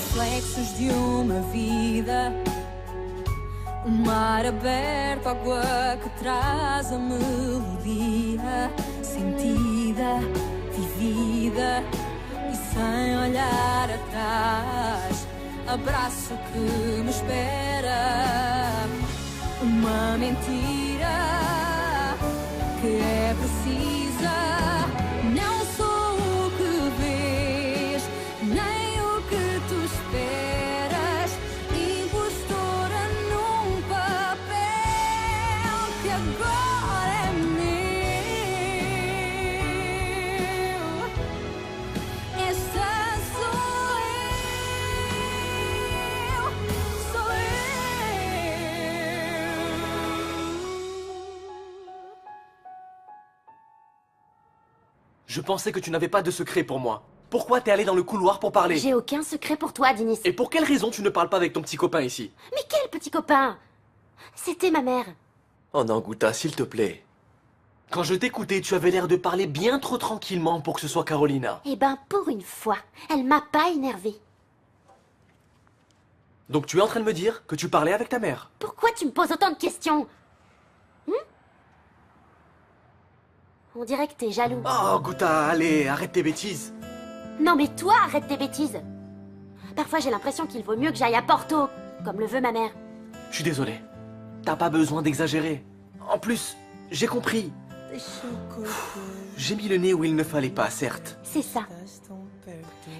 reflexos de uma vida. O mar aberto, água que traz a melodia sentida, vivida e sem olhar atrás. Abraço que me espera. Uma mentira que é precisa. Não sou o que vês, nem o que tu esperas. Impostora num papel que agora é meu. Esta sou eu, sou Je pensais que tu n'avais pas de secret pour moi. Pourquoi t'es allé dans le couloir pour parler? J'ai aucun secret pour toi, Denis. Et pour quelle raison tu ne parles pas avec ton petit copain ici? Mais quel petit copain? C'était ma mère. Oh non, Guta, s'il te plaît. Quand je t'écoutais, tu avais l'air de parler bien trop tranquillement pour que ce soit Carolina. Eh ben, pour une fois, elle m'a pas énervée. Donc tu es en train de me dire que tu parlais avec ta mère? Pourquoi tu me poses autant de questions? On dirait que t'es jaloux. Oh, Guta, allez, arrête tes bêtises. Non mais toi, arrête tes bêtises. Parfois j'ai l'impression qu'il vaut mieux que j'aille à Porto, comme le veut ma mère. Je suis désolé. T'as pas besoin d'exagérer. En plus, j'ai compris. J'ai mis le nez où il ne fallait pas, certes. C'est ça.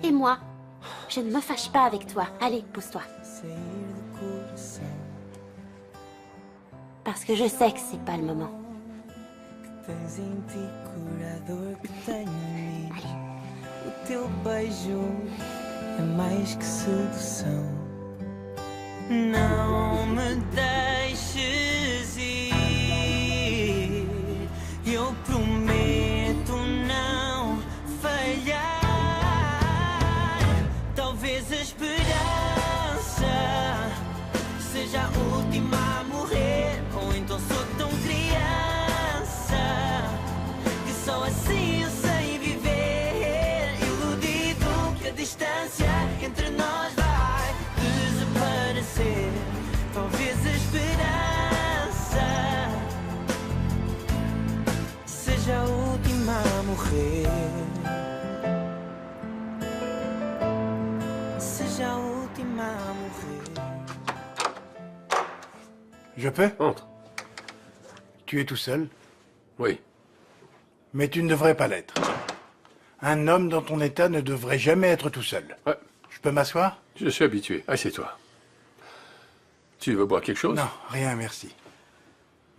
Et moi, je ne me fâche pas avec toi. Allez, pousse-toi. Parce que je sais que c'est pas le moment. Tens em ti cura a dor que tenho em mim. Allez. O teu beijo é mais que sedução. Não me deixes ir. Eu prometo não falhar. Talvez a esperança seja a última a morrer. Ou então sou tão criança que só assim eu sei viver, iludido que a distância entre nós vai desaparecer. Talvez a esperança seja a última a morrer. Seja a última a morrer. Je peux? Entre. Tu es tout seul? Oui. Mais tu ne devrais pas l'être. Un homme dans ton état ne devrait jamais être tout seul. Ouais. Je peux m'asseoir? Je suis habitué. Assieds-toi. Tu veux boire quelque chose? Non, rien, merci.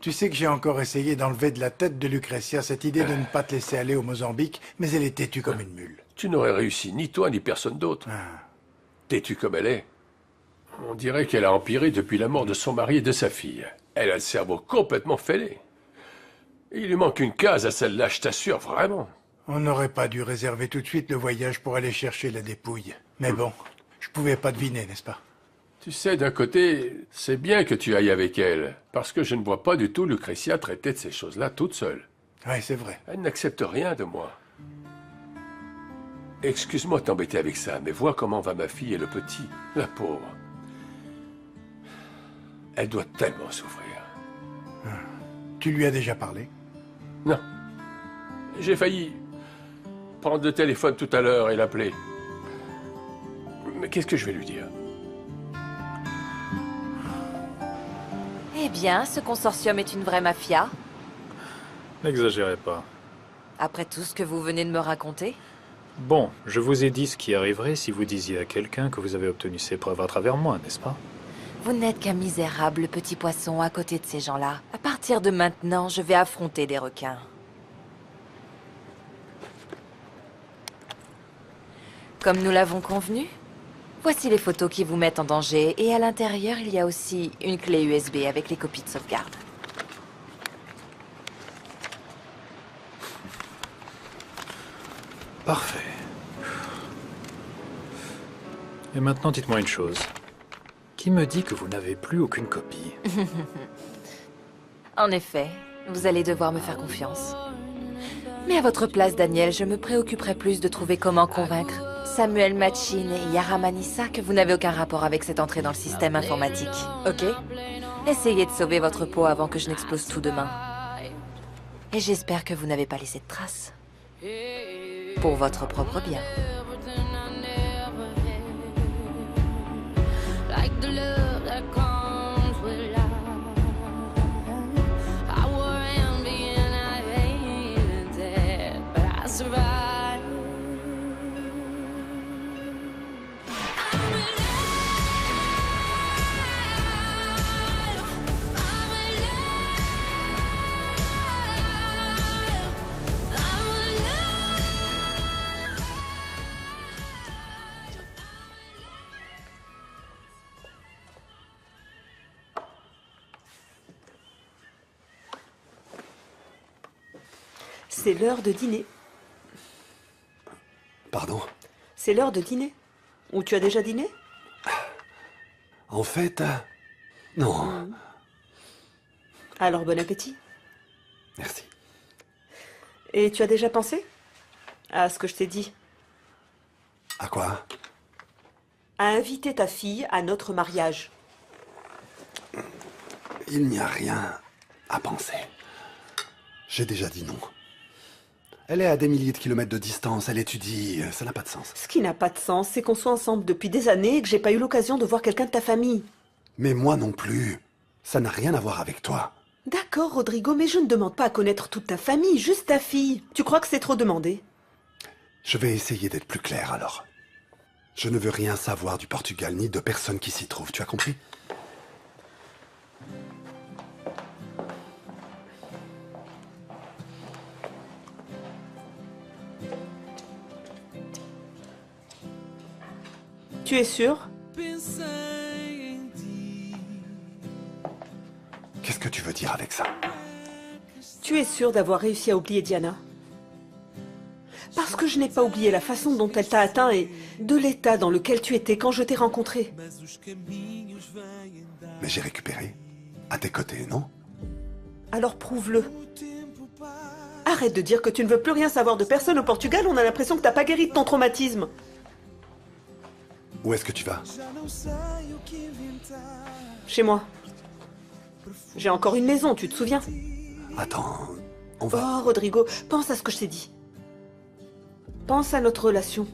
Tu sais que j'ai encore essayé d'enlever de la tête de Lucretia cette idée de ne pas te laisser aller au Mozambique, mais elle est têtue comme une mule. Tu n'aurais réussi ni toi ni personne d'autre. Ah. Têtue comme elle est. On dirait qu'elle a empiré depuis la mort de son mari et de sa fille. Elle a le cerveau complètement fêlé. Il lui manque une case à celle-là, je t'assure, vraiment. On n'aurait pas dû réserver tout de suite le voyage pour aller chercher la dépouille. Mais bon, je pouvais pas deviner, n'est-ce pas? Tu sais, d'un côté, c'est bien que tu ailles avec elle, parce que je ne vois pas du tout Lucretia traiter de ces choses-là toute seule. Oui, c'est vrai. Elle n'accepte rien de moi. Excuse-moi de t'embêter avec ça, mais vois comment va ma fille et le petit, la pauvre. Elle doit tellement souffrir. Tu lui as déjà parlé? Non. J'ai failli prendre le téléphone tout à l'heure et l'appeler. Mais qu'est-ce que je vais lui dire? Eh bien, ce consortium est une vraie mafia. N'exagérez pas. Après tout ce que vous venez de me raconter. Bon, je vous ai dit ce qui arriverait si vous disiez à quelqu'un que vous avez obtenu ces preuves à travers moi, n'est-ce pas? Vous n'êtes qu'un misérable petit poisson à côté de ces gens-là. À partir de maintenant, je vais affronter des requins. Comme nous l'avons convenu, voici les photos qui vous mettent en danger. Et à l'intérieur, il y a aussi une clé USB avec les copies de sauvegarde. Parfait. Et maintenant, dites-moi une chose. Qui me dit que vous n'avez plus aucune copie? En effet, vous allez devoir me faire confiance. Mais à votre place, Daniel, je me préoccuperais plus de trouver comment convaincre Samuel Machin et Yara Manissa que vous n'avez aucun rapport avec cette entrée dans le système informatique, ok? Essayez de sauver votre peau avant que je n'explose tout demain. Et j'espère que vous n'avez pas laissé de traces. Pour votre propre bien. Like the love that comes with love. I wore envy and I hated it, but I survived. C'est l'heure de dîner. Pardon? C'est l'heure de dîner. Ou tu as déjà dîné? En fait, non. Alors bon appétit. Merci. Et tu as déjà pensé à ce que je t'ai dit? À quoi? À inviter ta fille à notre mariage. Il n'y a rien à penser. J'ai déjà dit non. Elle est à des milliers de kilomètres de distance, elle étudie, ça n'a pas de sens. Ce qui n'a pas de sens, c'est qu'on soit ensemble depuis des années et que j'ai pas eu l'occasion de voir quelqu'un de ta famille. Mais moi non plus. Ça n'a rien à voir avec toi. D'accord, Rodrigo, mais je ne demande pas à connaître toute ta famille, juste ta fille. Tu crois que c'est trop demandé? Je vais essayer d'être plus clair alors. Je ne veux rien savoir du Portugal ni de personne qui s'y trouve, tu as compris? Tu es sûr? Qu'est-ce que tu veux dire avec ça? Tu es sûr d'avoir réussi à oublier Diana? Parce que je n'ai pas oublié la façon dont elle t'a atteint et de l'état dans lequel tu étais quand je t'ai rencontré. Mais j'ai récupéré. À tes côtés, non? Alors prouve-le. Arrête de dire que tu ne veux plus rien savoir de personne au Portugal, on a l'impression que t'as pas guéri de ton traumatisme. Où est-ce que tu vas? Chez moi. J'ai encore une maison, tu te souviens? Attends, on va... Oh, Rodrigo, pense à ce que je t'ai dit. Pense à notre relation.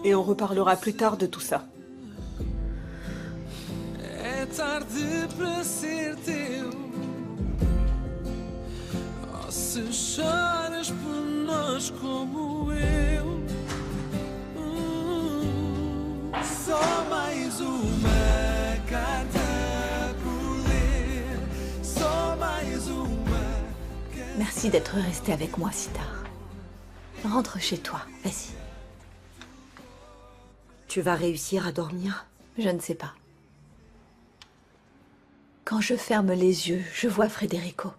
Et on reparlera plus tard de tout ça. É tarde para ser teu. Oh, se choras por nós como eu. Só mais uma carta por ler. Só mais uma. Merci d'être resté avec moi si tard. Rentre chez toi, vas-y. Tu vas réussir à dormir? Je ne sais pas. Quand je ferme les yeux, je vois Federico.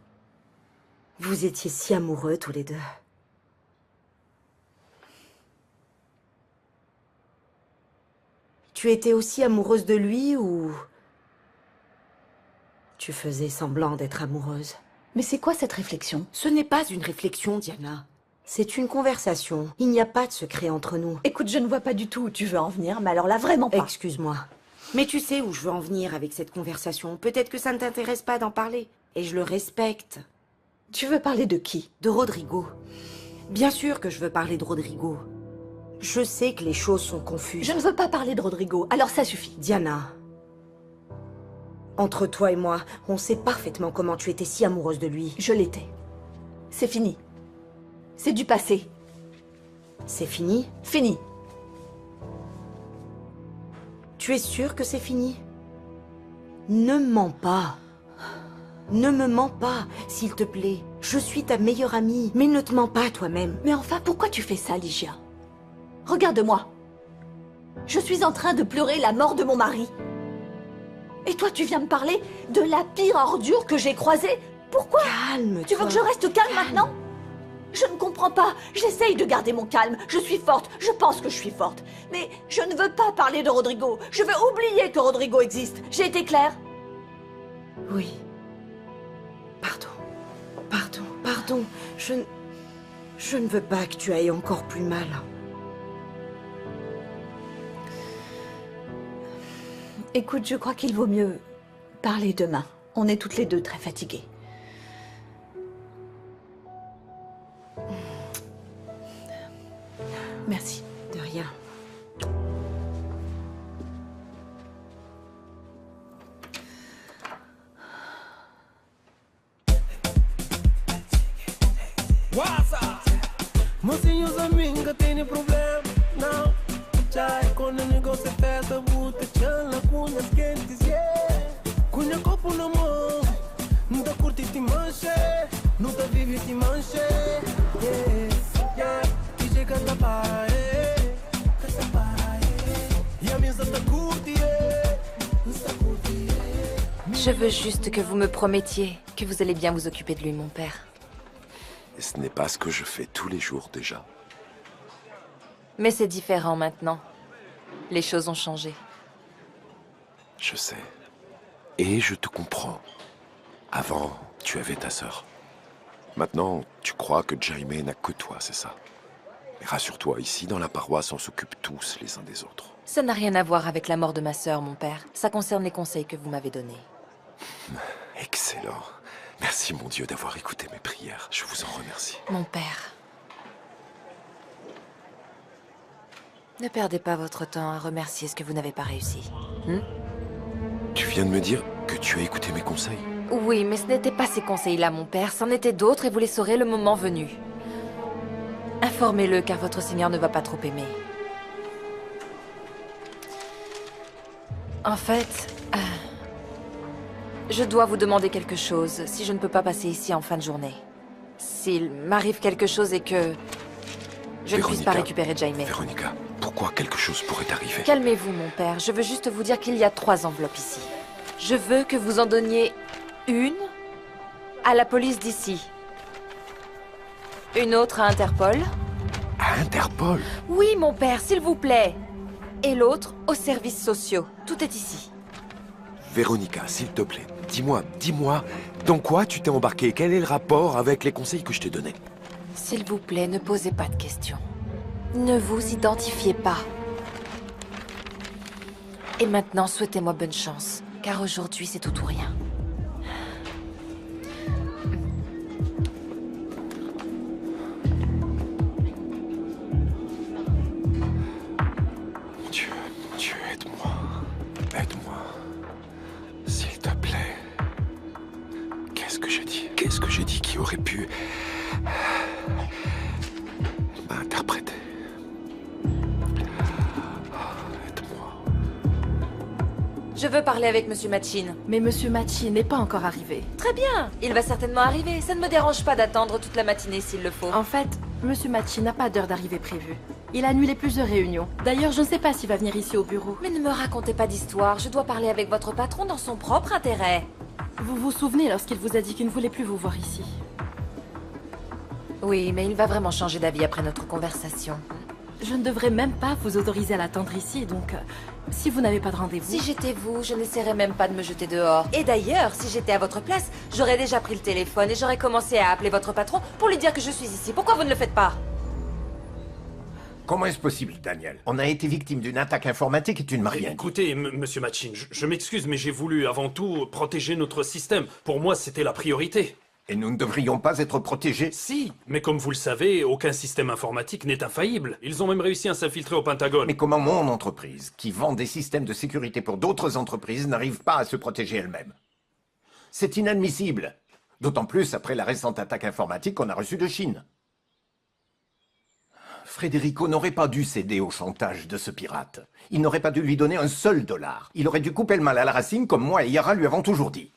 Vous étiez si amoureux tous les deux. Tu étais aussi amoureuse de lui ou... Tu faisais semblant d'être amoureuse? Mais c'est quoi cette réflexion? Ce n'est pas une réflexion, Diana. C'est une conversation. Il n'y a pas de secret entre nous. Écoute, je ne vois pas du tout où tu veux en venir, mais alors là, vraiment pas. Excuse-moi. Mais tu sais où je veux en venir avec cette conversation. Peut-être que ça ne t'intéresse pas d'en parler. Et je le respecte. Tu veux parler de qui? De Rodrigo. Bien sûr que je veux parler de Rodrigo. Je sais que les choses sont confuses. Je ne veux pas parler de Rodrigo, alors ça suffit. Diana, entre toi et moi, on sait parfaitement comment tu étais si amoureuse de lui. Je l'étais. C'est fini. C'est du passé. C'est fini? Fini. Tu es sûre que c'est fini? Ne mens pas. Ne me mens pas, s'il te plaît. Je suis ta meilleure amie, mais ne te mens pas toi-même. Mais enfin, pourquoi tu fais ça, Ligia? Regarde-moi. Je suis en train de pleurer la mort de mon mari. Et toi, tu viens me parler de la pire ordure que j'ai croisée? Pourquoi? Calme-toi. Tu veux que je reste calme maintenant? Je ne comprends pas. J'essaye de garder mon calme. Je suis forte. Je pense que je suis forte. Mais je ne veux pas parler de Rodrigo. Je veux oublier que Rodrigo existe. J'ai été claire? Oui. Pardon. Pardon. Pardon, je ne veux pas que tu ailles encore plus mal. Écoute, je crois qu'il vaut mieux parler demain. On est toutes les deux très fatiguées. Merci. De rien. Mocinhos amiga tem problema, não. Já é quando o negócio é festa, buta, chala, cunhas quentes, yeah. Cunha copo na mão, não tá curti te manche, não tá vive te manche, yeah, yeah. E chega da para, casa para, e a mesa tá curti, tá curti, Je veux juste que vous me promettiez que vous allez bien vous occuper de lui, mon père. Et ce n'est pas ce que je fais tous les jours déjà. Mais c'est différent maintenant. Les choses ont changé. Je sais. Et je te comprends. Avant, tu avais ta sœur. Maintenant, tu crois que Jaime n'a que toi, c'est ça? Mais rassure-toi, ici, dans la paroisse, on s'occupe tous les uns des autres. Ça n'a rien à voir avec la mort de ma sœur, mon père. Ça concerne les conseils que vous m'avez donnés. Excellent. Merci, mon Dieu, d'avoir écouté mes prières. Je vous en remercie. Mon père. Ne perdez pas votre temps à remercier ce que vous n'avez pas réussi. Tu viens de me dire que tu as écouté mes conseils? Oui, mais ce n'étaient pas ces conseils-là, mon père. C'en étaient d'autres et vous les saurez le moment venu. Informez-le, car votre Seigneur ne va pas trop aimer. En fait, je dois vous demander quelque chose, si je ne peux pas passer ici en fin de journée. S'il m'arrive quelque chose et que je ne puisse pas récupérer Jaime. Véronica, pourquoi quelque chose pourrait arriver? Calmez-vous, mon père. Je veux juste vous dire qu'il y a 3 enveloppes ici. Je veux que vous en donniez une à la police d'ici. Une autre à Interpol. À Interpol? Oui, mon père, s'il vous plaît. Et l'autre aux services sociaux. Tout est ici. Véronica, s'il te plaît, dis-moi, dans quoi tu t'es embarqué? Quel est le rapport avec les conseils que je t'ai donnés? S'il vous plaît, ne posez pas de questions. Ne vous identifiez pas. Et maintenant, souhaitez-moi bonne chance, car aujourd'hui, c'est tout ou rien. Mon Dieu, aide-moi. Aide-moi. S'il te plaît. Qu'est-ce que j'ai dit? Qu'est-ce que j'ai dit qui aurait pu m'interpréter? Je veux parler avec Monsieur Machin. Mais Monsieur Machin n'est pas encore arrivé. Très bien, il va certainement arriver. Ça ne me dérange pas d'attendre toute la matinée s'il le faut. En fait, Monsieur Machin n'a pas d'heure d'arrivée prévue. Il a annulé plusieurs réunions. D'ailleurs, je ne sais pas s'il va venir ici au bureau. Mais ne me racontez pas d'histoire. Je dois parler avec votre patron dans son propre intérêt. Vous vous souvenez lorsqu'il vous a dit qu'il ne voulait plus vous voir ici? Oui, mais il va vraiment changer d'avis après notre conversation. Je ne devrais même pas vous autoriser à l'attendre ici, donc si vous n'avez pas de rendez-vous... Si j'étais vous, je n'essaierais même pas de me jeter dehors. Et d'ailleurs, si j'étais à votre place, j'aurais déjà pris le téléphone et j'aurais commencé à appeler votre patron pour lui dire que je suis ici. Pourquoi vous ne le faites pas? Comment est-ce possible, Daniel? On a été victime d'une attaque informatique et tu ne m'as rien dit. Écoutez, Monsieur Machin, je m'excuse, mais j'ai voulu avant tout protéger notre système. Pour moi, c'était la priorité. Et nous ne devrions pas être protégés? Si, mais comme vous le savez, aucun système informatique n'est infaillible. Ils ont même réussi à s'infiltrer au Pentagone. Mais comment mon entreprise, qui vend des systèmes de sécurité pour d'autres entreprises, n'arrive pas à se protéger elle-même? C'est inadmissible. D'autant plus après la récente attaque informatique qu'on a reçue de Chine. Federico n'aurait pas dû céder au chantage de ce pirate. Il n'aurait pas dû lui donner un seul dollar. Il aurait dû couper le mal à la racine, comme moi et Yara lui avons toujours dit.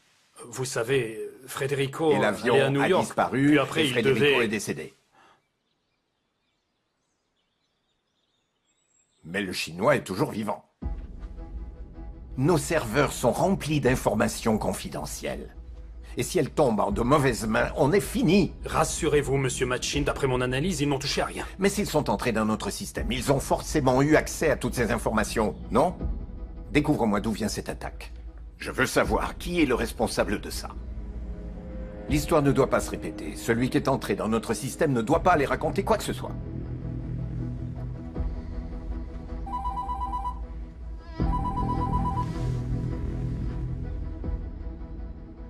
Vous savez, Federico et l'avion allait à New York, disparu, puis après et Federico il devait... est décédé. Mais le Chinois est toujours vivant. Nos serveurs sont remplis d'informations confidentielles. Et si elles tombent en de mauvaises mains, on est fini. Rassurez-vous, Monsieur Machin, d'après mon analyse, ils n'ont touché à rien. Mais s'ils sont entrés dans notre système, ils ont forcément eu accès à toutes ces informations, non? Découvre-moi d'où vient cette attaque. Je veux savoir qui est le responsable de ça. L'histoire ne doit pas se répéter. Celui qui est entré dans notre système ne doit pas aller raconter quoi que ce soit.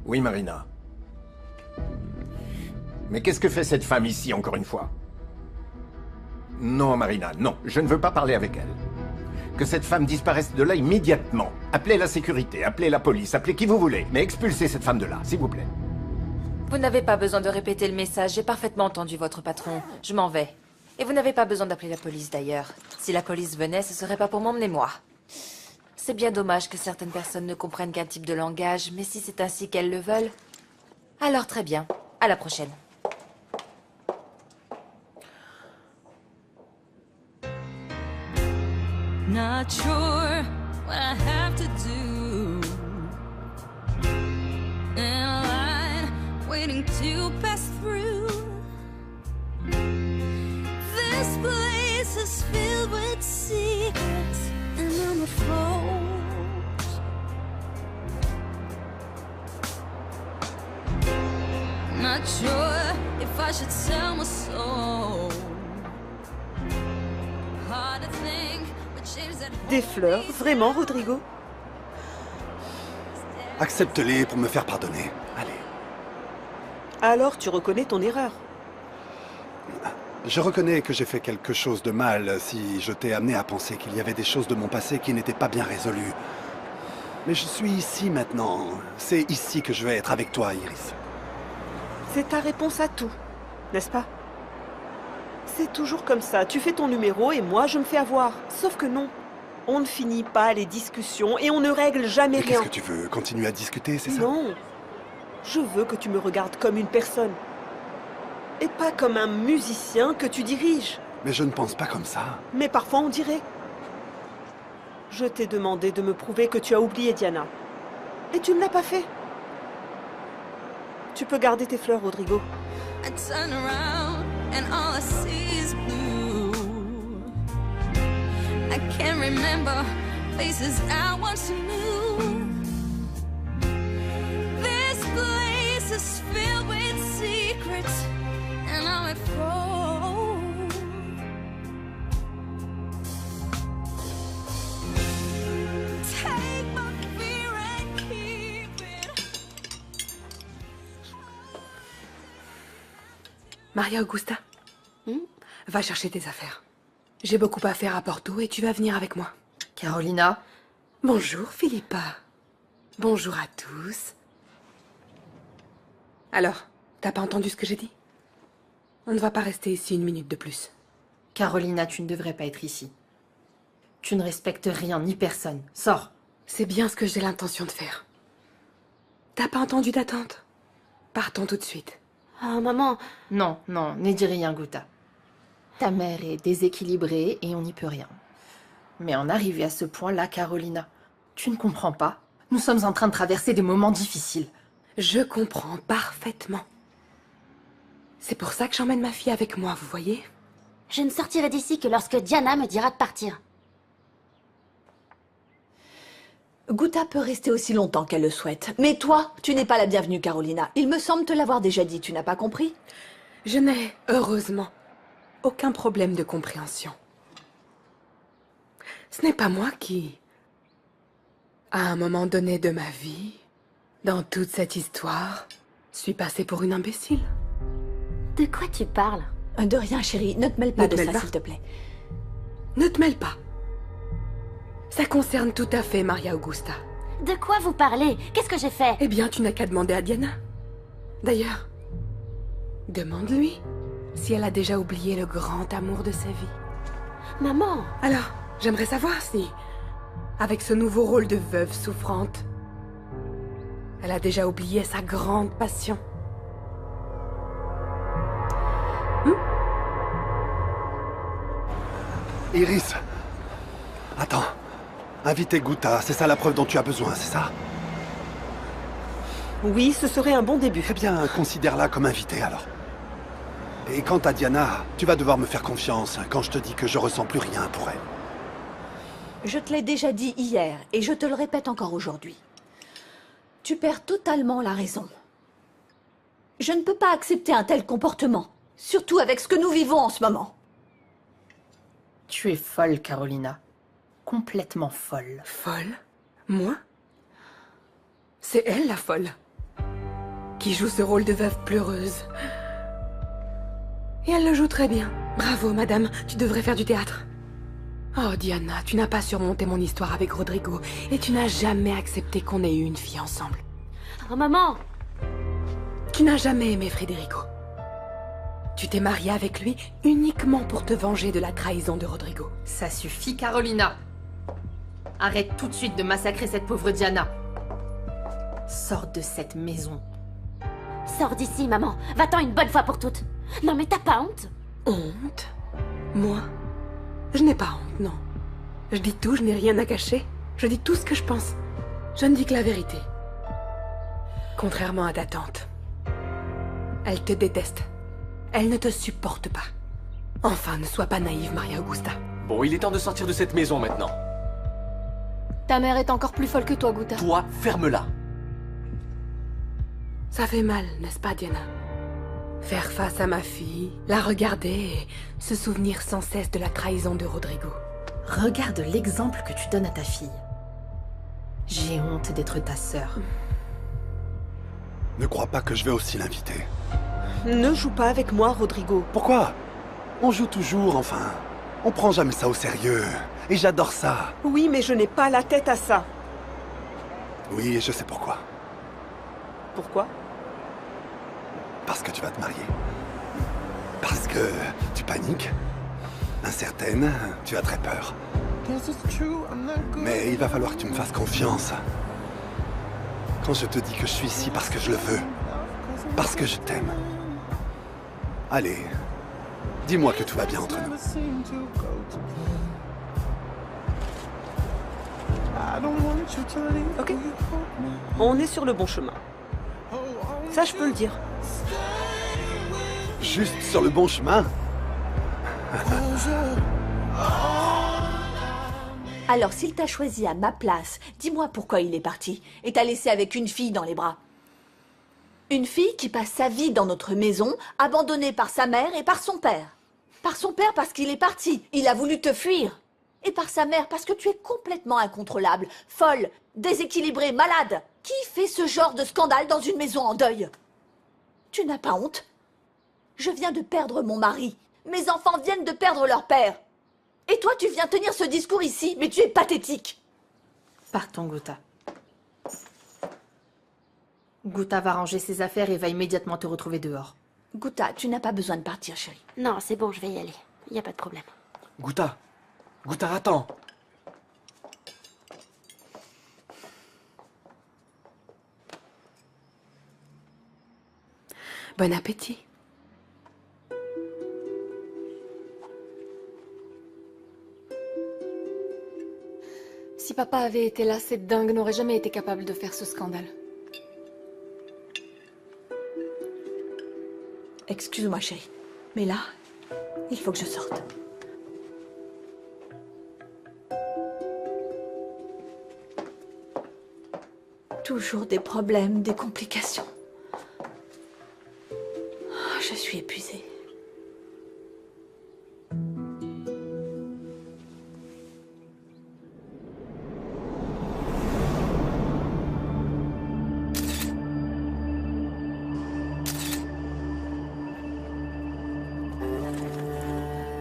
Oui, Marina. Mais qu'est-ce que fait cette femme ici, encore une fois? Non, Marina, non. Je ne veux pas parler avec elle. Que cette femme disparaisse de là immédiatement. Appelez la sécurité, appelez la police, appelez qui vous voulez. Mais expulsez cette femme de là, s'il vous plaît. Vous n'avez pas besoin de répéter le message. J'ai parfaitement entendu votre patron. Je m'en vais. Et vous n'avez pas besoin d'appeler la police, d'ailleurs. Si la police venait, ce serait pas pour m'emmener moi. C'est bien dommage que certaines personnes ne comprennent qu'un type de langage, mais si c'est ainsi qu'elles le veulent, alors très bien. À la prochaine. Not sure what I have to do. In a line, waiting to pass through. This place is filled with secrets, and I'm afraid. Not sure if I should sell my soul. Hard to think. Des fleurs, vraiment, Rodrigo? Accepte-les pour me faire pardonner. Allez. Alors tu reconnais ton erreur? Je reconnais que j'ai fait quelque chose de mal si je t'ai amené à penser qu'il y avait des choses de mon passé qui n'étaient pas bien résolues. Mais je suis ici maintenant. C'est ici que je vais être avec toi, Iris. C'est ta réponse à tout, n'est-ce pas? C'est toujours comme ça. Tu fais ton numéro et moi, je me fais avoir. Sauf que non. On ne finit pas les discussions et on ne règle jamais rien. Qu'est-ce que tu veux? Continuer à discuter, c'est ça? Non. Je veux que tu me regardes comme une personne. Et pas comme un musicien que tu diriges. Mais je ne pense pas comme ça. Mais parfois, on dirait. Je t'ai demandé de me prouver que tu as oublié Diana. Et tu ne l'as pas fait. Tu peux garder tes fleurs, Rodrigo. I turn around and all I see is blue. I can't remember faces I once knew. This place is filled with secrets, and I'm afraid. Take my fear and keep it. Maria Augusta, va chercher tes affaires. J'ai beaucoup à faire à Porto et tu vas venir avec moi. Carolina. Bonjour, Philippa. Bonjour à tous. Alors, t'as pas entendu ce que j'ai dit? On ne va pas rester ici une minute de plus. Carolina, tu ne devrais pas être ici. Tu ne respectes rien ni personne. Sors. C'est bien ce que j'ai l'intention de faire. T'as pas entendu d'attente? Partons tout de suite. Ah, maman. Non, non, ne dis rien, Guta. Ta mère est déséquilibrée et on n'y peut rien. Mais en arriver à ce point-là, Carolina, tu ne comprends pas. Nous sommes en train de traverser des moments difficiles. Je comprends parfaitement. C'est pour ça que j'emmène ma fille avec moi, vous voyez? Je ne sortirai d'ici que lorsque Diana me dira de partir. Guta peut rester aussi longtemps qu'elle le souhaite. Mais toi, tu n'es pas la bienvenue, Carolina. Il me semble te l'avoir déjà dit, tu n'as pas compris? Je n'ai, heureusement, aucun problème de compréhension. Ce n'est pas moi qui, à un moment donné de ma vie, dans toute cette histoire, suis passée pour une imbécile. De quoi tu parles? De rien, chérie. Ne te mêle pas de ça, s'il te plaît. Ne te mêle pas. Ça concerne tout à fait Maria Augusta. De quoi vous parlez? Qu'est-ce que j'ai fait? Eh bien, tu n'as qu'à demander à Diana. D'ailleurs, demande-lui si elle a déjà oublié le grand amour de sa vie. Maman! Alors, j'aimerais savoir si, avec ce nouveau rôle de veuve souffrante, elle a déjà oublié sa grande passion. Iris! Attends. Inviter Guta, c'est ça la preuve dont tu as besoin, c'est ça? Oui, ce serait un bon début. Eh bien, considère-la comme invitée, alors. Et quant à Diana, tu vas devoir me faire confiance quand je te dis que je ressens plus rien pour elle. Je te l'ai déjà dit hier, et je te le répète encore aujourd'hui. Tu perds totalement la raison. Je ne peux pas accepter un tel comportement, surtout avec ce que nous vivons en ce moment. Tu es folle, Carolina. Complètement folle. Folle? Moi? C'est elle la folle, qui joue ce rôle de veuve pleureuse. Et elle le joue très bien. Bravo, madame, tu devrais faire du théâtre. Oh, Diana, tu n'as pas surmonté mon histoire avec Rodrigo, et tu n'as jamais accepté qu'on ait eu une fille ensemble. Oh, maman! Tu n'as jamais aimé Federico. Tu t'es mariée avec lui uniquement pour te venger de la trahison de Rodrigo. Ça suffit, Carolina. Arrête tout de suite de massacrer cette pauvre Diana. Sors de cette maison. Sors d'ici, maman. Va-t'en une bonne fois pour toutes. Non, mais t'as pas honte? Honte? Moi? Je n'ai pas honte, non. Je dis tout, je n'ai rien à cacher. Je dis tout ce que je pense. Je ne dis que la vérité. Contrairement à ta tante. Elle te déteste. Elle ne te supporte pas. Enfin, ne sois pas naïve, Maria Augusta. Bon, il est temps de sortir de cette maison maintenant. Ta mère est encore plus folle que toi, Guta. Toi, ferme-la. Ça fait mal, n'est-ce pas, Diana? Faire face à ma fille, la regarder et se souvenir sans cesse de la trahison de Rodrigo. Regarde l'exemple que tu donnes à ta fille. J'ai honte d'être ta sœur. Ne crois pas que je vais aussi l'inviter. Ne joue pas avec moi, Rodrigo. Pourquoi? On joue toujours, enfin. On prend jamais ça au sérieux. Et j'adore ça. Oui, mais je n'ai pas la tête à ça. Oui, et je sais pourquoi. Pourquoi? Parce que tu vas te marier. Parce que tu paniques. Incertaine, tu as très peur. Mais il va falloir que tu me fasses confiance. Quand je te dis que je suis ici parce que je le veux. Parce que je t'aime. Allez, dis-moi que tout va bien entre nous. Ok. On est sur le bon chemin. Ça, je peux le dire. Juste sur le bon chemin? Alors, s'il t'a choisi à ma place, dis-moi pourquoi il est parti et t'a laissé avec une fille dans les bras. Une fille qui passe sa vie dans notre maison, abandonnée par sa mère et par son père. Par son père parce qu'il est parti, il a voulu te fuir. Et par sa mère parce que tu es complètement incontrôlable, folle, déséquilibrée, malade. Qui fait ce genre de scandale dans une maison en deuil? Tu n'as pas honte? Je viens de perdre mon mari. Mes enfants viennent de perdre leur père. Et toi, tu viens tenir ce discours ici, mais tu es pathétique. Partons, Guta. Guta va ranger ses affaires et va immédiatement te retrouver dehors. Guta, tu n'as pas besoin de partir, chérie. Non, c'est bon, je vais y aller. Il n'y a pas de problème. Guta. Guta, attends. Bon appétit. Si papa avait été là, cette dingue n'aurait jamais été capable de faire ce scandale. Excuse-moi, chérie. Mais là, il faut que je sorte. Toujours des problèmes, des complications. Oh, je suis épuisée.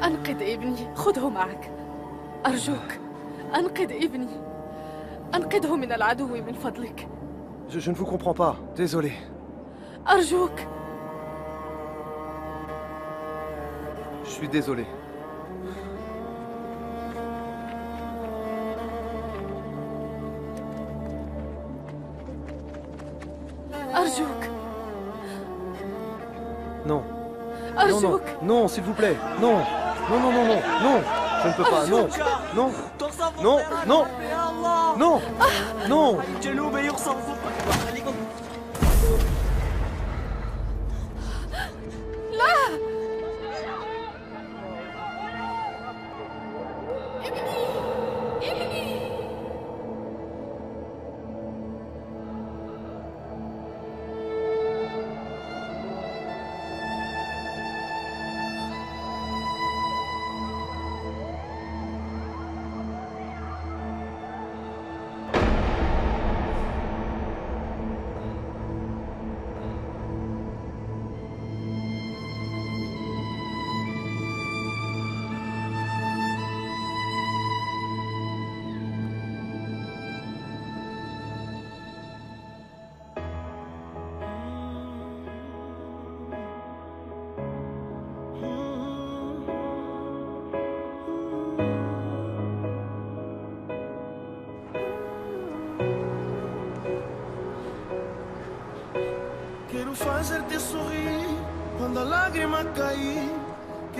أنقذ ابني، خذه معك. أرجوك، أنقذ ابني. أنقذه من العدو من فضلك. Je ne vous comprends pas, désolé. أرجوك. Je suis désolé. أرجوك. Non. أرجوك. Non, non, non, s'il vous plaît. Non. Non, non, non, non, non. Je ne peux pas, non. Non. Non, non. Non. Non. لا.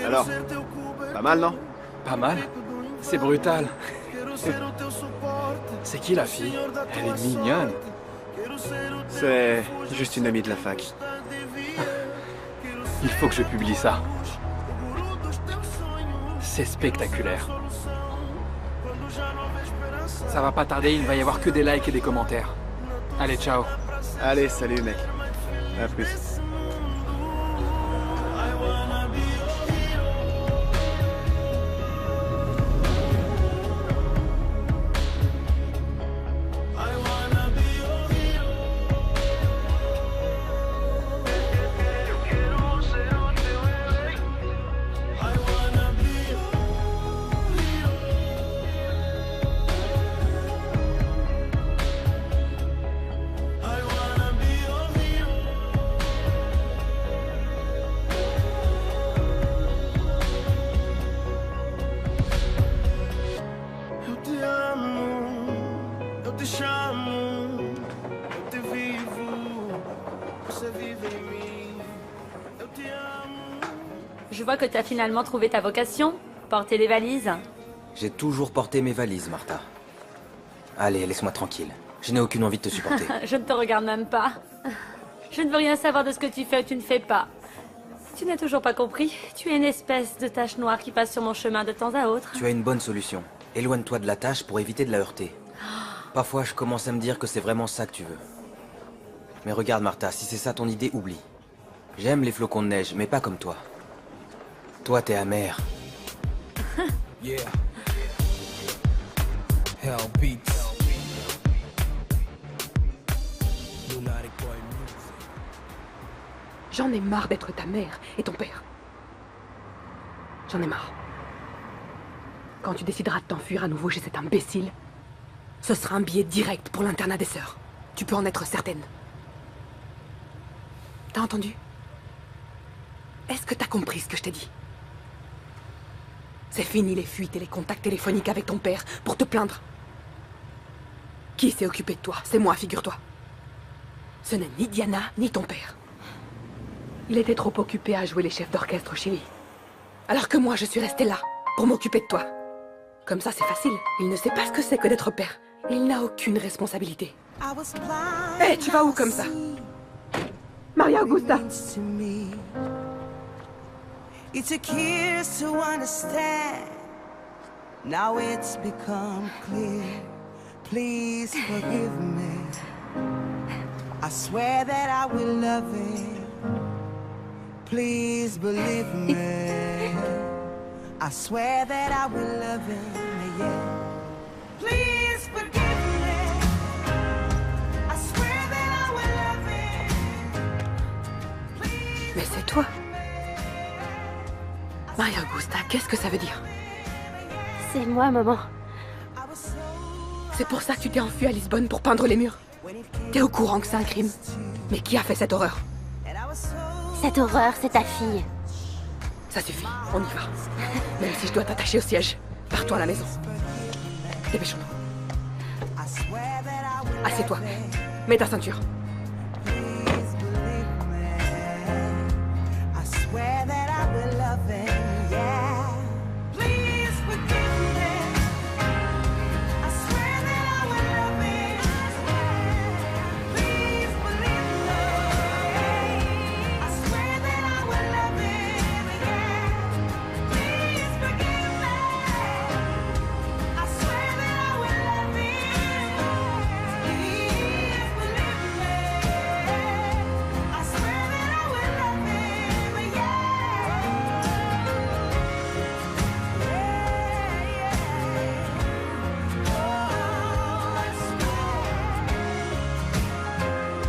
Alors, pas mal, non? Pas mal? C'est brutal. C'est qui la fille? Elle est mignonne. C'est juste une amie de la fac. Il faut que je publie ça. C'est spectaculaire. Ça va pas tarder, il va y avoir que des likes et des commentaires. Allez, ciao. Allez, salut mec. À plus. Je vois que tu as finalement trouvé ta vocation, porter des valises. J'ai toujours porté mes valises, Martha. Allez, laisse-moi tranquille. Je n'ai aucune envie de te supporter. Je ne te regarde même pas. Je ne veux rien savoir de ce que tu fais ou tu ne fais pas. Tu n'as toujours pas compris. Tu es une espèce de tache noire qui passe sur mon chemin de temps à autre. Tu as une bonne solution. Éloigne-toi de la tâche pour éviter de la heurter. Parfois, je commence à me dire que c'est vraiment ça que tu veux. Mais regarde, Martha, si c'est ça ton idée, oublie. J'aime les flocons de neige, mais pas comme toi. Toi, t'es amère. Yeah. Hell beats. Lunatic boy music. J'en ai marre d'être ta mère et ton père. J'en ai marre. Quand tu décideras de t'enfuir à nouveau chez cet imbécile, ce sera un billet direct pour l'internat des sœurs. Tu peux en être certaine. T'as entendu? Est-ce que t'as compris ce que je t'ai dit? C'est fini les fuites et les contacts téléphoniques avec ton père pour te plaindre. Qui s'est occupé de toi? C'est moi, figure-toi. Ce n'est ni Diana, ni ton père. Il était trop occupé à jouer les chefs d'orchestre au Chili. Alors que moi, je suis restée là, pour m'occuper de toi. Comme ça, c'est facile. Il ne sait pas ce que c'est que d'être père. Il n'a aucune responsabilité. Hé, tu vas où comme ça? Maria Augusta. It took years to understand. Now it's become clear. Please forgive me. I swear that I will love him. Please believe me. I swear that I will love him, yeah. Please forgive me. I swear that I will love him. Mais c'est toi. Maria Augusta, qu'est-ce que ça veut dire? C'est moi, maman. C'est pour ça que tu t'es enfui à Lisbonne pour peindre les murs? T'es au courant que c'est un crime? Mais qui a fait cette horreur? Cette horreur, c'est ta fille. Ça suffit, on y va. Même si je dois t'attacher au siège, pars-toi à la maison. Dépêchons-nous. Assieds-toi. Mets ta ceinture. I swear that I will love him, yeah. Please forgive me. I swear that I will love him. Please believe me. I swear that I will love him, yeah. Please forgive me. I swear that I will love him. Please believe me. I swear that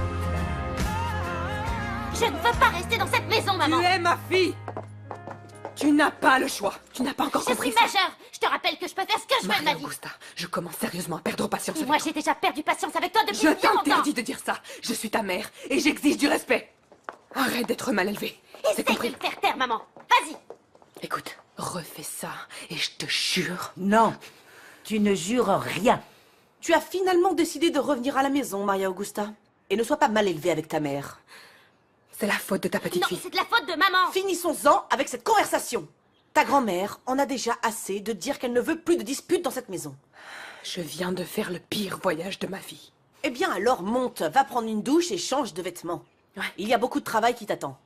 I will love him, yeah. Je ne veux pas rester dans cette maison, maman. Tu es ma fille. Tu n'as pas le choix. Tu n'as pas encore compris Je ça. suis majeure. Je te rappelle que je peux faire ce que je veux de Maria ma vie. Augusta, je commence sérieusement à perdre patience Et avec moi, toi. j'ai déjà perdu patience avec toi depuis Je bien longtemps. t'interdis de dire ça. Je suis ta mère et j'exige du respect. Arrête d'être mal élevée. C'est Essaye de compris. me faire taire, maman. Vas-y. Écoute, refais ça et je te jure. Non, tu ne jures rien. Tu as finalement décidé de revenir à la maison, Maria Augusta. Et ne sois pas mal élevée avec ta mère. C'est la faute de ta petite fille. C'est de la faute de maman. Finissons-en avec cette conversation. Ta grand-mère en a déjà assez de dire qu'elle ne veut plus de disputes dans cette maison. Je viens de faire le pire voyage de ma vie. Eh bien alors monte, va prendre une douche et change de vêtements. Il y a beaucoup de travail qui t'attend.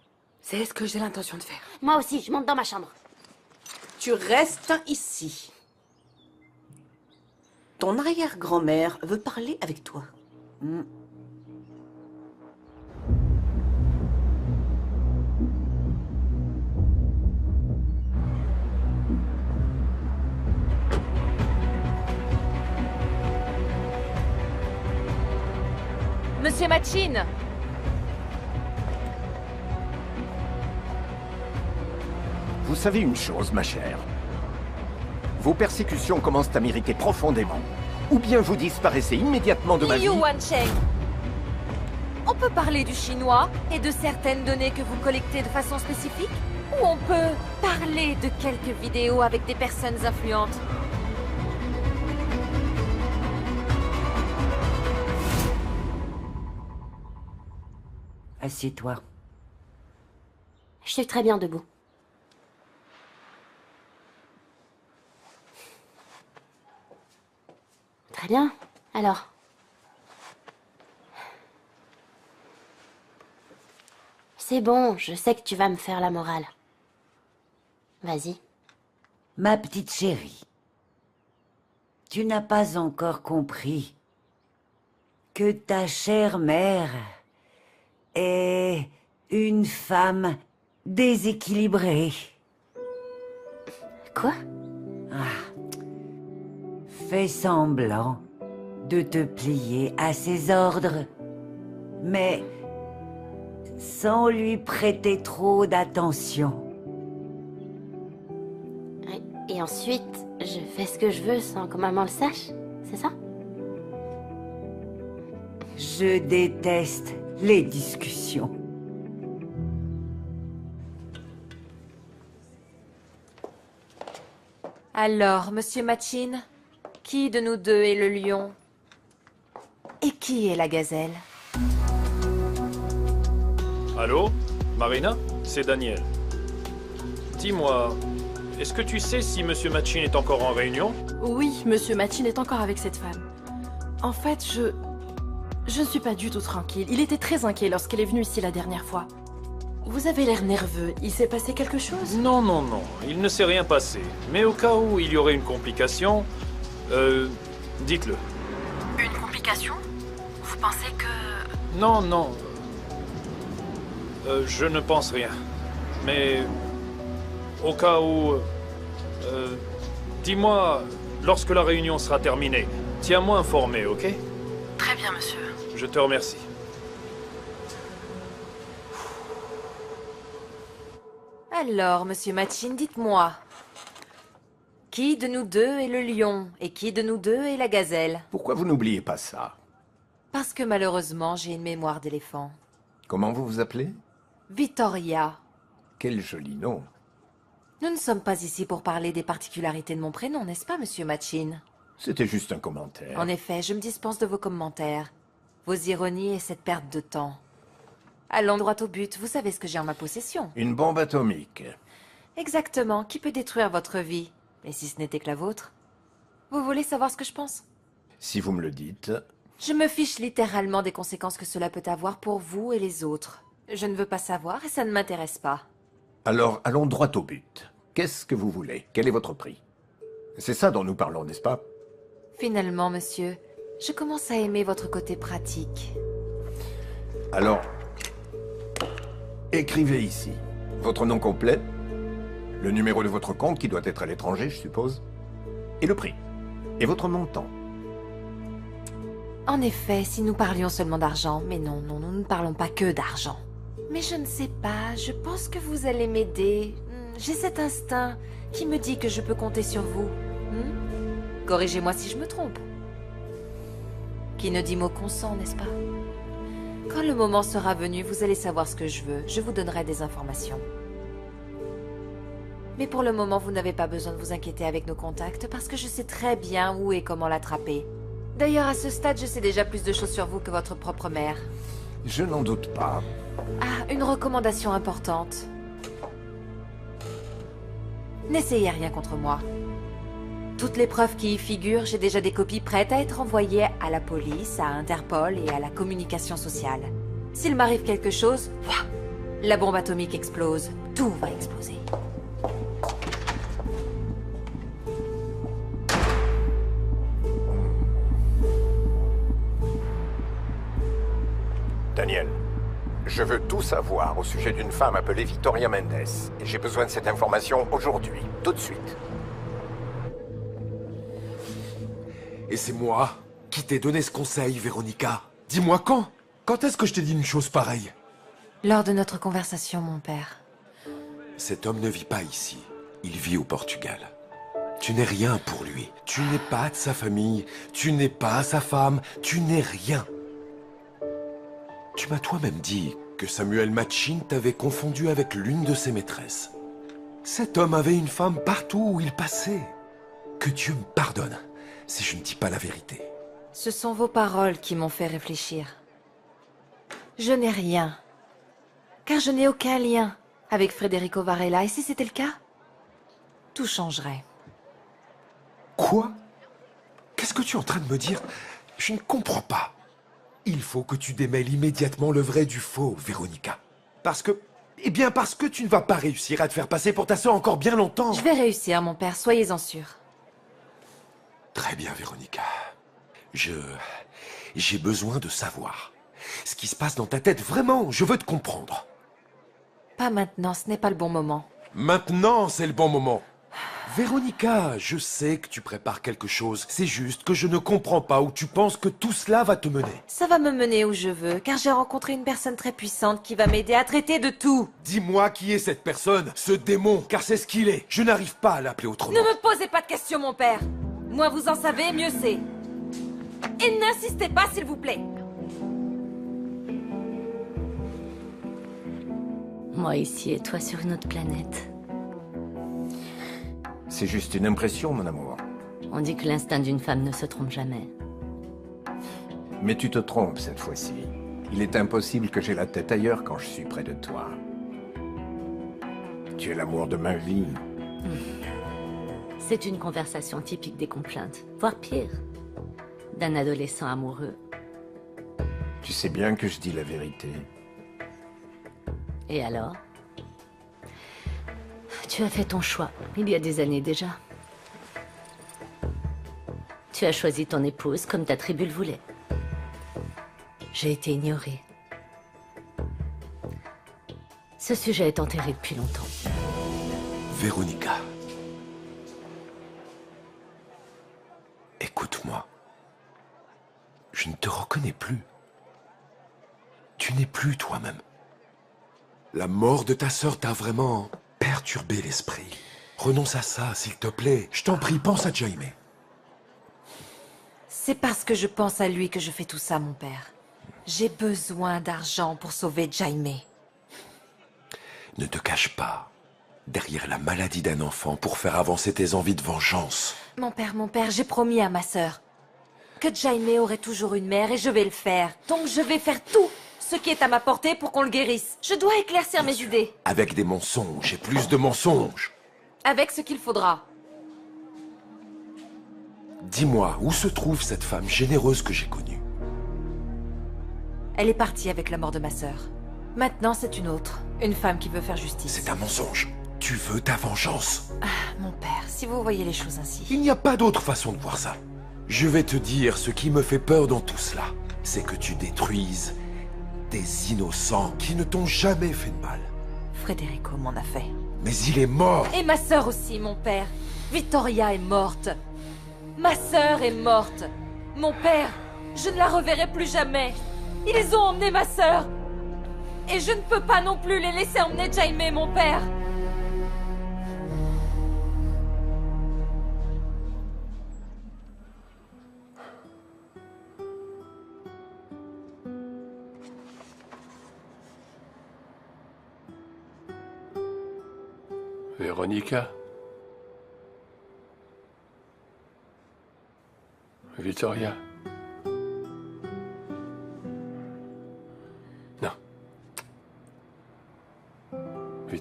C'est ce que j'ai l'intention de faire. Moi aussi, je monte dans ma chambre. Tu restes ici. Ton arrière-grand-mère veut parler avec toi. Monsieur Machin! Vous savez une chose, ma chère. Vos persécutions commencent à m'irriter profondément. Ou bien vous disparaissez immédiatement de ma vie... Liu Wancheng, on peut parler du chinois et de certaines données que vous collectez de façon spécifique? Ou on peut parler de quelques vidéos avec des personnes influentes? Assieds-toi. Je suis très bien debout. Très bien. Alors. C'est bon, je sais que tu vas me faire la morale. Vas-y. Ma petite chérie, tu n'as pas encore compris que ta chère mère est une femme déséquilibrée. Quoi? Fais semblant de te plier à ses ordres, mais sans lui prêter trop d'attention. Et ensuite, je fais ce que je veux sans que maman le sache, c'est ça? Je déteste les discussions. Alors, monsieur Machin, qui de nous deux est le lion? Et qui est la gazelle? Allô? Marina? C'est Daniel. Dis-moi, est-ce que tu sais si Monsieur Machin est encore en réunion? Oui, Monsieur Machin est encore avec cette femme. En fait, je ne suis pas du tout tranquille. Il était très inquiet lorsqu'elle est venue ici la dernière fois. Vous avez l'air nerveux. Il s'est passé quelque chose? Non, non, non. Il ne s'est rien passé. Mais au cas où il y aurait une complication, dites-le. Une complication? Vous pensez que... Non, non. Je ne pense rien. Mais au cas où... dis-moi, lorsque la réunion sera terminée, tiens-moi informé, ok? Très bien, monsieur. Je te remercie. Alors, monsieur Machin, dites-moi. Qui de nous deux est le lion et qui de nous deux est la gazelle? Pourquoi vous n'oubliez pas ça? Parce que malheureusement, j'ai une mémoire d'éléphant. Comment vous vous appelez? Victoria. Quel joli nom. Nous ne sommes pas ici pour parler des particularités de mon prénom, n'est-ce pas, monsieur Machin? C'était juste un commentaire. En effet, je me dispense de vos commentaires, vos ironies et cette perte de temps. Allons droit au but, vous savez ce que j'ai en ma possession. Une bombe atomique. Exactement, qui peut détruire votre vie? Et si ce n'était que la vôtre? Vous voulez savoir ce que je pense? Si vous me le dites. Je me fiche littéralement des conséquences que cela peut avoir pour vous et les autres. Je ne veux pas savoir et ça ne m'intéresse pas. Alors, allons droit au but. Qu'est-ce que vous voulez? Quel est votre prix? C'est ça dont nous parlons, n'est-ce pas? Finalement, monsieur, je commence à aimer votre côté pratique. Alors, écrivez ici votre nom complet, le numéro de votre compte qui doit être à l'étranger, je suppose, et le prix, et votre montant. En effet, si nous parlions seulement d'argent, mais non, non, nous ne parlons pas que d'argent. Mais je ne sais pas, je pense que vous allez m'aider. J'ai cet instinct qui me dit que je peux compter sur vous. Corrigez-moi si je me trompe. Qui ne dit mot consent, n'est-ce pas? Quand le moment sera venu, vous allez savoir ce que je veux. Je vous donnerai des informations. Mais pour le moment, vous n'avez pas besoin de vous inquiéter avec nos contacts parce que je sais très bien où et comment l'attraper. D'ailleurs, à ce stade, je sais déjà plus de choses sur vous que votre propre mère. Je n'en doute pas. Ah, une recommandation importante. N'essayez rien contre moi. Toutes les preuves qui y figurent, j'ai déjà des copies prêtes à être envoyées à la police, à Interpol et à la communication sociale. S'il m'arrive quelque chose, ouah, la bombe atomique explose. Tout va exploser. Daniel, je veux tout savoir au sujet d'une femme appelée Victoria Mendes. Et j'ai besoin de cette information aujourd'hui, tout de suite. Et c'est moi qui t'ai donné ce conseil, Véronica. Dis-moi quand? Quand est-ce que je t'ai dit une chose pareille? Lors de notre conversation, mon père. Cet homme ne vit pas ici. Il vit au Portugal. Tu n'es rien pour lui. Tu n'es pas de sa famille. Tu n'es pas sa femme. Tu n'es rien. Tu m'as toi-même dit que Samuel Machine t'avait confondu avec l'une de ses maîtresses. Cet homme avait une femme partout où il passait. Que Dieu me pardonne si je ne dis pas la vérité. Ce sont vos paroles qui m'ont fait réfléchir. Je n'ai rien. Car je n'ai aucun lien avec Federico Varela. Et si c'était le cas, tout changerait. Quoi? Qu'est-ce que tu es en train de me dire? Je ne comprends pas. Il faut que tu démêles immédiatement le vrai du faux, Véronica. Parce que... Eh bien parce que tu ne vas pas réussir à te faire passer pour ta sœur encore bien longtemps. Je vais réussir, mon père, soyez-en sûr. Très bien, Véronica. J'ai besoin de savoir. Ce qui se passe dans ta tête, vraiment, je veux te comprendre. Pas maintenant, ce n'est pas le bon moment. Maintenant, c'est le bon moment. Véronica, je sais que tu prépares quelque chose. C'est juste que je ne comprends pas où tu penses que tout cela va te mener. Ça va me mener où je veux, car j'ai rencontré une personne très puissante qui va m'aider à traiter de tout. Dis-moi qui est cette personne, ce démon, car c'est ce qu'il est. Je n'arrive pas à l'appeler autrement. Ne me posez pas de questions, mon père. Moins vous en savez, mieux c'est. Et n'insistez pas, s'il vous plaît. Moi ici et toi sur une autre planète. C'est juste une impression, mon amour. On dit que l'instinct d'une femme ne se trompe jamais. Mais tu te trompes cette fois-ci. Il est impossible que j'aie la tête ailleurs quand je suis près de toi. Tu es l'amour de ma vie. C'est une conversation typique des complaintes, voire pire, d'un adolescent amoureux. Tu sais bien que je dis la vérité. Et alors? Tu as fait ton choix, il y a des années déjà. Tu as choisi ton épouse comme ta tribu le voulait. J'ai été ignorée. Ce sujet est enterré depuis longtemps. Véronica. Écoute-moi. Je ne te reconnais plus. Tu n'es plus toi-même. La mort de ta sœur t'a vraiment perturbé l'esprit. Renonce à ça, s'il te plaît. Je t'en prie, pense à Jaime. C'est parce que je pense à lui que je fais tout ça, mon père. J'ai besoin d'argent pour sauver Jaime. Ne te cache pas derrière la maladie d'un enfant pour faire avancer tes envies de vengeance. Mon père, j'ai promis à ma sœur que Jaime aurait toujours une mère et je vais le faire. Donc je vais faire tout ce qui est à ma portée pour qu'on le guérisse. Je dois éclaircir mes idées. Avec des mensonges et plus de mensonges. Avec ce qu'il faudra. Dis-moi, où se trouve cette femme généreuse que j'ai connue? Elle est partie avec la mort de ma sœur. Maintenant, c'est une autre. Une femme qui veut faire justice. C'est un mensonge. Tu veux ta vengeance. Ah, mon père, si vous voyez les choses ainsi... Il n'y a pas d'autre façon de voir ça. Je vais te dire ce qui me fait peur dans tout cela. C'est que tu détruises des innocents qui ne t'ont jamais fait de mal. Federico m'en a fait. Mais il est mort. Et ma sœur aussi, mon père. Victoria est morte. Ma sœur est morte. Mon père, je ne la reverrai plus jamais. Ils ont emmené ma sœur. Et je ne peux pas non plus les laisser emmener Jaime, mon père. Véronica? Victoria? Non.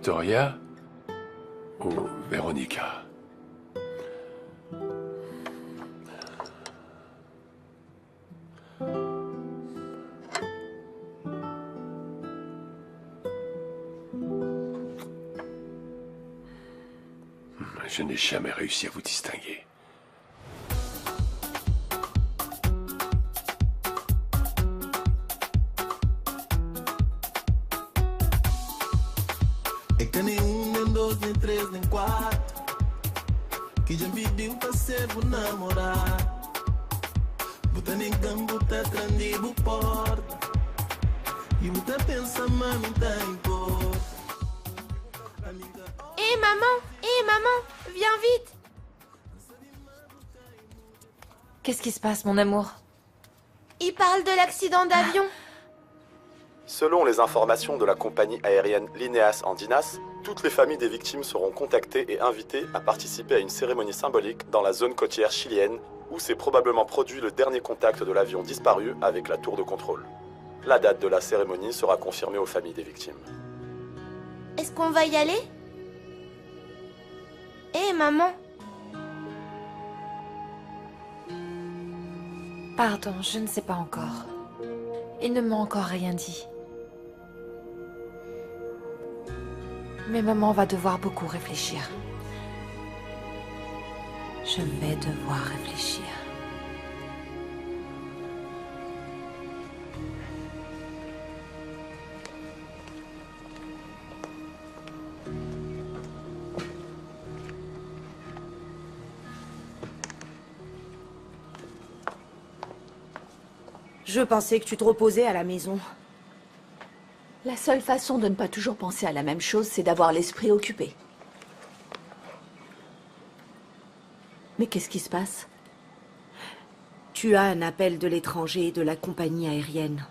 Victoria ou Veronica? Je n'ai jamais réussi à vous distinguer. É que nem nem dois, nem três, nem quatro. Que já me pediu pra ser o namorado. Bota nem campo, tá trandido porta. E bota pensa, mano, tá em cor. Hé maman, viens vite. Qu'est-ce qui se passe, mon amour? Il parle de l'accident d'avion. Selon les informations de la compagnie aérienne Lineas Andinas, toutes les familles des victimes seront contactées et invitées à participer à une cérémonie symbolique dans la zone côtière chilienne où s'est probablement produit le dernier contact de l'avion disparu avec la tour de contrôle. La date de la cérémonie sera confirmée aux familles des victimes. Est-ce qu'on va y aller? Hé maman. Pardon, je ne sais pas encore. Il ne m'a encore rien dit. Mais maman va devoir beaucoup réfléchir. Je vais devoir réfléchir. Je pensais que tu te reposais à la maison. La seule façon de ne pas toujours penser à la même chose, c'est d'avoir l'esprit occupé. Mais qu'est-ce qui se passe? Tu as un appel de l'étranger de la compagnie aérienne.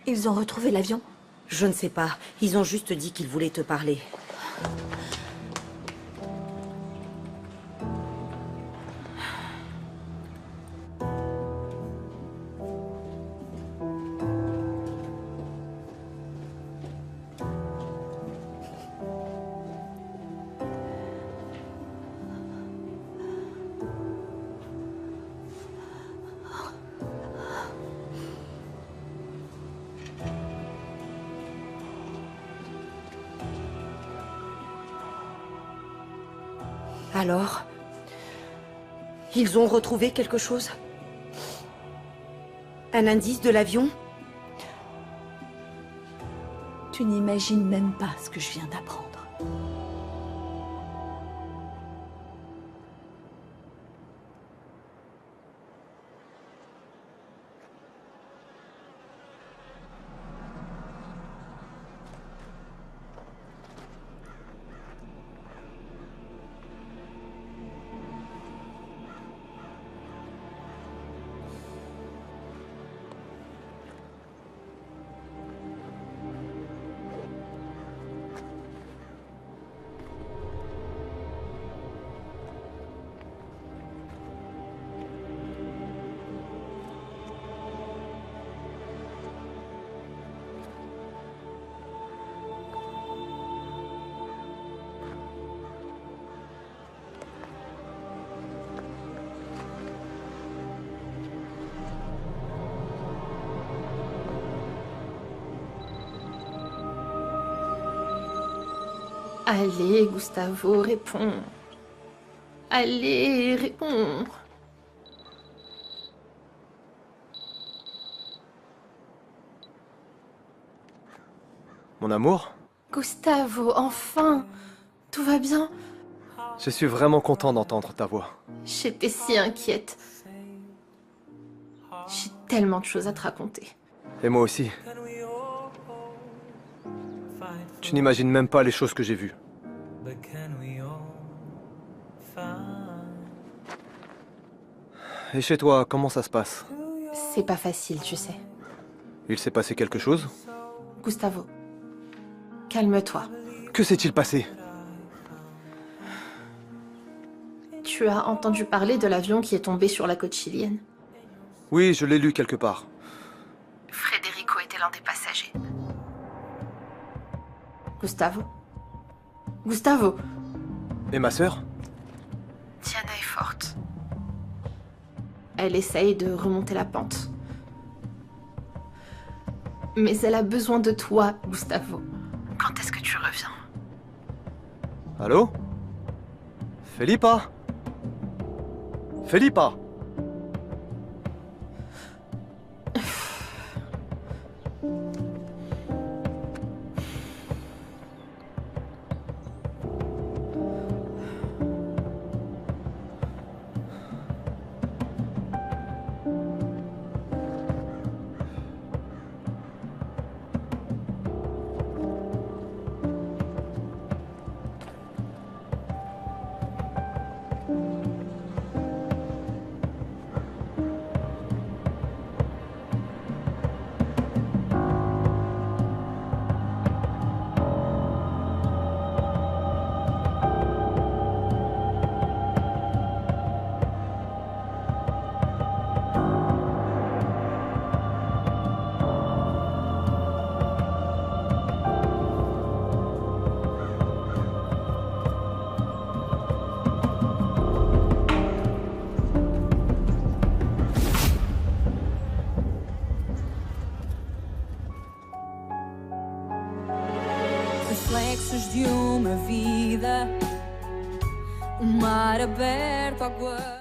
Ils ont retrouvé l'avion? Je ne sais pas. Ils ont juste dit qu'ils voulaient te parler. Alors, ils ont retrouvé quelque chose? Un indice de l'avion? Tu n'imagines même pas ce que je viens d'apprendre. Allez, Gustavo, réponds. Allez, réponds. Mon amour, Gustavo, enfin. Tout va bien? je suis vraiment content d'entendre ta voix. J'étais si inquiète. J'ai tellement de choses à te raconter. Et moi aussi. Tu n'imagines même pas les choses que j'ai vues. Et chez toi, comment ça se passe? C'est pas facile, tu sais. Il s'est passé quelque chose? Gustavo, calme-toi. Que s'est-il passé? Tu as entendu parler de l'avion qui est tombé sur la côte chilienne? Oui, je l'ai lu quelque part. Federico était l'un des passagers. Gustavo, Gustavo. Et ma sœur? Diana est forte. Elle essaye de remonter la pente. Mais elle a besoin de toi, Gustavo. Quand est-ce que tu reviens? Allô? Felipa? Felipa? Reflexos de uma vida, um mar aberto, água.